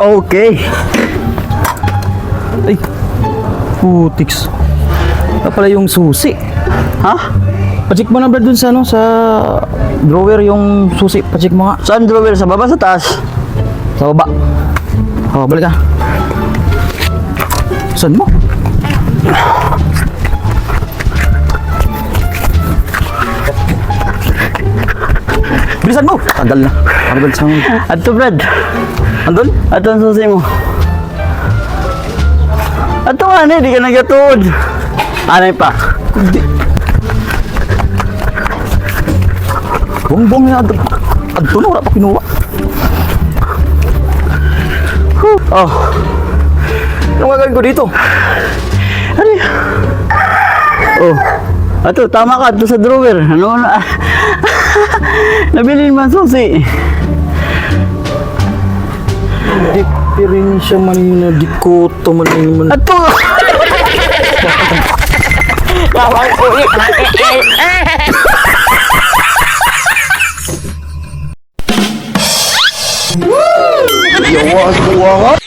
Okay. Ay, putiks. Ito pala yung susi. Ha? Pacheck mo na Brad dun sa ano, sa drawer yung susi. Pacheck mo nga. Saan drawer? Sa baba, sa taas? Sa baba. Oh, balik ka. Saan mo? Bilisan mo! Tagal na. Ano ba sa Ato, Brad. andun? Ato ang susi mo. Ato nga na, di ka nagatuod. Anay pa. Hindi. Buong-buong na. Andun, wala pa kinuha. Oh, Anong gagawin ko dito? ano yun? Oh, ato, tama ka. Ato sa drawer. Ano na? Nabili naman susi. Diferensya Manila, dikoto Manila. Ato! Tawag ko ulit. Yawa,